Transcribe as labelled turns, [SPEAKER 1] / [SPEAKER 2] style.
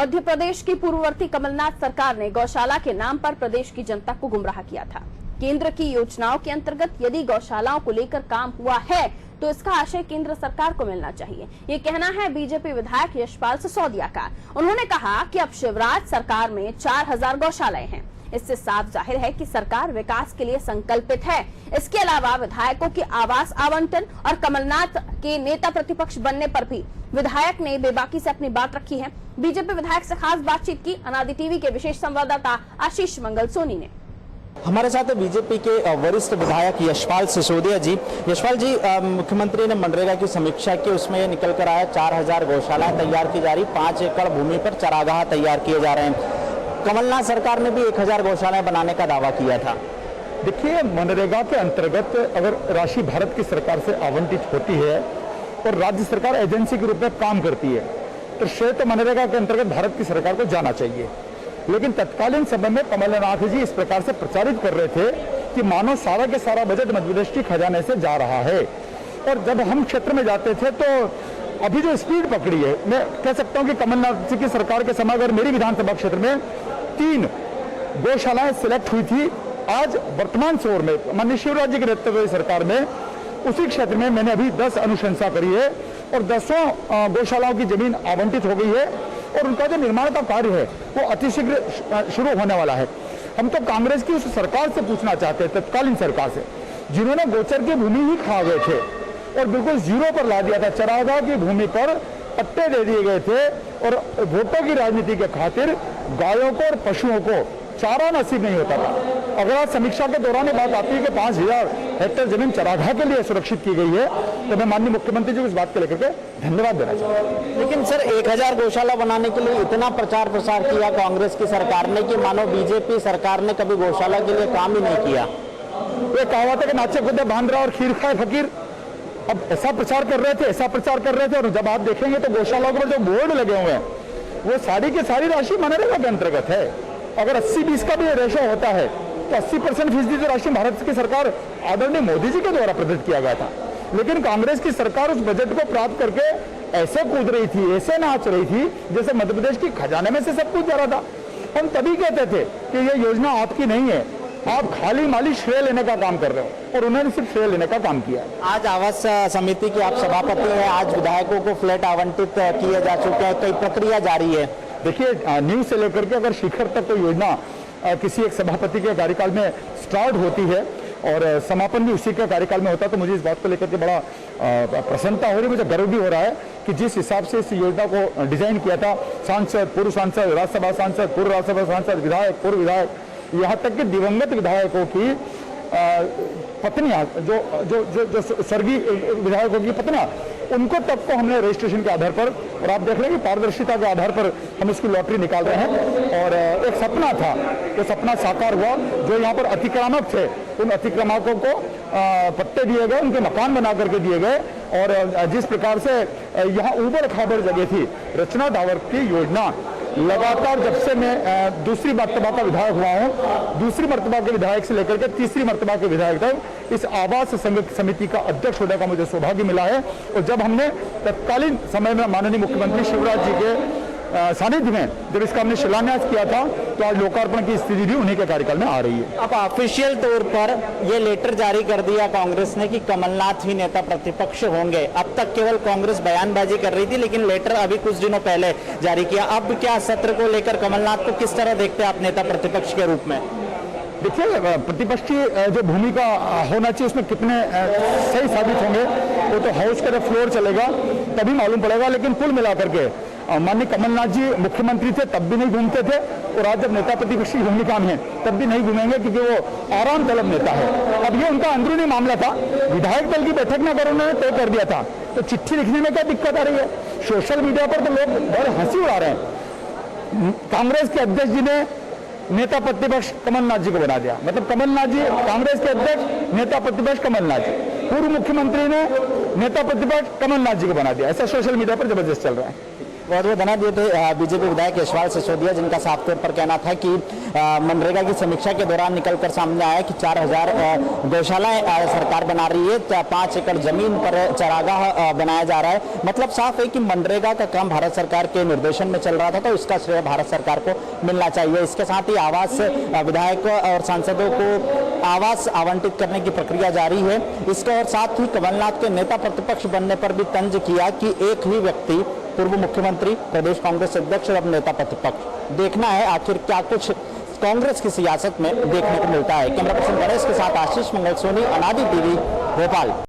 [SPEAKER 1] मध्य प्रदेश की पूर्ववर्ती कमलनाथ सरकार ने गौशाला के नाम पर प्रदेश की जनता को गुमराह किया था। केंद्र की योजनाओं के अंतर्गत यदि गौशालाओं को लेकर काम हुआ है तो इसका आशय केंद्र सरकार को मिलना चाहिए। ये कहना है बीजेपी विधायक यशपाल सिसोदिया का। उन्होंने कहा कि अब शिवराज सरकार में 4000 गौशालाएं हैं। इससे साफ जाहिर है कि सरकार विकास के लिए संकल्पित है। इसके अलावा विधायकों के आवास आवंटन और कमलनाथ के नेता प्रतिपक्ष बनने पर भी विधायक ने बेबाकी से अपनी बात रखी है। बीजेपी विधायक से खास बातचीत की अनादि टीवी के विशेष संवाददाता आशीष मंगल सोनी ने।
[SPEAKER 2] हमारे साथ बीजेपी के वरिष्ठ विधायक यशपाल सिसोदिया जी। यशपाल जी, मुख्यमंत्री ने मनरेगा की समीक्षा की, उसमें निकल कर आया 4000 गौशालाएं तैयार की जा रही, 5 एकड़ भूमि पर चरागाह तैयार किए जा रहे हैं। कमलनाथ सरकार ने भी 1000 गौशालाएं बनाने का दावा किया था।
[SPEAKER 3] देखिए, मनरेगा के अंतर्गत अगर राशि भारत की सरकार से आवंटित होती है और राज्य सरकार एजेंसी के रूप में काम करती है तो श्रेय तो मनरेगा के अंतर्गत भारत की सरकार को जाना चाहिए। लेकिन तत्कालीन समय में कमलनाथ जी इस प्रकार से प्रचारित कर रहे थे कि मानो सारा के सारा बजट मध्य प्रदेश की खजाने से जा रहा है। और जब हम क्षेत्र में जाते थे तो अभी जो स्पीड पकड़ी है, मैं कह सकता हूं कि कमलनाथ जी की सरकार के समय अगर मेरी विधानसभा क्षेत्र में 3 गौशालाएं सिलेक्ट हुई थी, आज वर्तमान दौर में माननीय शिवराज जी के नेतृत्व वाली सरकार में उसी क्षेत्र में मैंने अभी 10 अनुशंसा करी है और 10 गौशालाओं की जमीन आवंटित हो गई है और उनका जो निर्माण का कार्य है वो अतिशीघ्र शुरू होने वाला है। हम तो कांग्रेस की उस सरकार से पूछना चाहते हैं, तत्कालीन सरकार से, जिन्होंने गोचर की भूमि ही खा गए थे और बिल्कुल जीरो पर ला दिया था। चरागाह की भूमि पर पट्टे दे दिए गए थे और वोटों की राजनीति के खातिर गायों को और पशुओं को चारा नसीब नहीं होता था। अगर आज समीक्षा के दौरान ये बात आती है कि 5000 हेक्टेयर जमीन चरागाह के लिए सुरक्षित की गई है तो मैं माननीय मुख्यमंत्री जी को इस बात को लेकर के धन्यवाद देना चाहता हूँ।
[SPEAKER 2] लेकिन सर, 1000 गौशाला बनाने के लिए इतना प्रचार प्रसार किया कांग्रेस की सरकार ने कि मानो बीजेपी सरकार ने कभी गौशाला के लिए काम ही नहीं किया।
[SPEAKER 3] ये कहावत है कि नाचे कूदे बांद्रा और खीर खाए फकीर। अब ऐसा प्रचार कर रहे थे और जब आप देखेंगे तो गौशालाओं पर जो बोर्ड लगे हुए हैं वो सारी की सारी राशि मनरेगा के अंतर्गत है। अगर 80-20 का भी रेशो होता है तो 80% फीसदी तो राशि भारत की सरकार आदरणीय मोदी जी के द्वारा प्रदत्त किया गया था। लेकिन कांग्रेस की सरकार उस बजट को प्राप्त करके ऐसे कूद रही थी, ऐसे नाच रही थी जैसे मध्य प्रदेश की खजाने में से सब कुछ जा रहा था। हम तभी कहते थे कि ये योजना आपकी नहीं है, आप खाली माली श्रेय लेने का काम कर रहे हो और उन्होंने सिर्फ श्रेय लेने का काम किया।
[SPEAKER 2] आज आवास समिति के आप सभापति हैं, आज विधायकों को फ्लैट आवंटित किए जा चुके हैं, कई प्रक्रिया जारी है।
[SPEAKER 3] देखिए, न्यू से लेकर के अगर शिखर तक कोई योजना किसी एक सभापति के कार्यकाल में स्टार्ट होती है और समापन भी उसी के कार्यकाल में होता है तो मुझे इस बात को लेकर के बड़ा प्रसन्नता हो रही है, मुझे गर्व भी हो रहा है कि जिस हिसाब से इस योजना को डिजाइन किया था, सांसद, पूर्व सांसद, राज्यसभा सांसद, पूर्व राज्यसभा सांसद, विधायक, पूर्व विधायक, यहाँ तक कि दिवंगत विधायकों की पत्नियां, जो स्वर्गीय विधायकों की पत्नियां, उनको तक को हमने रजिस्ट्रेशन के आधार पर, और आप देख रहे हैं कि पारदर्शिता के आधार पर हम इसकी लॉटरी निकाल रहे हैं। और एक सपना था, वो सपना साकार हुआ। जो यहाँ पर अतिक्रमक थे उन अतिक्रमकों को पट्टे दिए गए, उनके मकान बना करके दिए गए और जिस प्रकार से यहाँ ऊबड़ खाबड़ जगह थी, रचना टावर की योजना लगातार जब से मैं दूसरी मर्तबा का विधायक हुआ हूँ, दूसरी मर्तबा के विधायक से लेकर के तीसरी मर्तबा के विधायक तक इस आवास समिति का अध्यक्ष होने का मुझे सौभाग्य मिला है। और जब हमने तत्कालीन समय में माननीय मुख्यमंत्री शिवराज जी के सानिध्य में जब इसका हमने शिलान्यास किया था तो आज लोकार्पण की स्थिति भी उन्हीं के कार्यकाल में आ रही है।
[SPEAKER 2] अब ऑफिशियल तौर पर ये लेटर जारी कर दिया कांग्रेस ने कि कमलनाथ ही नेता प्रतिपक्ष होंगे। अब तक केवल कांग्रेस बयानबाजी कर रही थी, लेकिन लेटर अभी कुछ दिनों पहले जारी किया। अब क्या सत्र को लेकर कमलनाथ को किस तरह देखते हैं आप नेता प्रतिपक्ष के रूप में?
[SPEAKER 3] देखिए, प्रतिपक्ष की जो भूमिका होना चाहिए उसमें कितने सही साबित होंगे वो तो हाउस का फ्लोर चलेगा तभी मालूम पड़ेगा। लेकिन कुल मिलाकर के माननीय कमलनाथ जी मुख्यमंत्री थे तब भी नहीं घूमते थे और आज जब नेता प्रतिपक्ष की भूमिका में है तब भी नहीं घूमेंगे क्योंकि वो आराम तलब नेता है। अब ये उनका अंदरूनी मामला था, विधायक दल की बैठक में अगर उन्होंने तय कर दिया था तो चिट्ठी लिखने में क्या दिक्कत आ रही है? सोशल मीडिया पर तो लोग बड़े हंसी उड़ा रहे हैं। कांग्रेस के अध्यक्ष जी ने नेता प्रतिपक्ष कमलनाथ जी को बना दिया, मतलब कमलनाथ जी कांग्रेस के अध्यक्ष, नेता प्रतिपक्ष कमलनाथ जी, पूर्व मुख्यमंत्री ने नेता प्रतिपक्ष कमलनाथ जी को बना दिया। ऐसा सोशल मीडिया पर जबरदस्त चल रहा है।
[SPEAKER 2] बहुत बहुत धन्यवाद। ये थे बीजेपी विधायक यशपाल सिसोदिया, जिनका साफ तौर पर कहना था कि मनरेगा की समीक्षा के दौरान निकलकर सामने आया कि 4000 गौशालाएं सरकार बना रही है, 5 एकड़ जमीन पर चरागाह बनाया जा रहा है। मतलब साफ है कि मनरेगा का काम भारत सरकार के निर्देशन में चल रहा था, तो इसका श्रेय भारत सरकार को मिलना चाहिए। इसके साथ ही आवास विधायकों और सांसदों को आवास आवंटित करने की प्रक्रिया जारी है। इसके और साथ ही कमलनाथ के नेता प्रतिपक्ष बनने पर भी तंज किया कि एक ही व्यक्ति, पूर्व मुख्यमंत्री, प्रदेश कांग्रेस अध्यक्ष और अब नेता प्रतिपक्ष। देखना है आखिर क्या कुछ कांग्रेस की सियासत में देखने को मिलता है। कैमरा पर्सन गणेश के साथ आशीष मंगल सोनी, अनादि टीवी, भोपाल।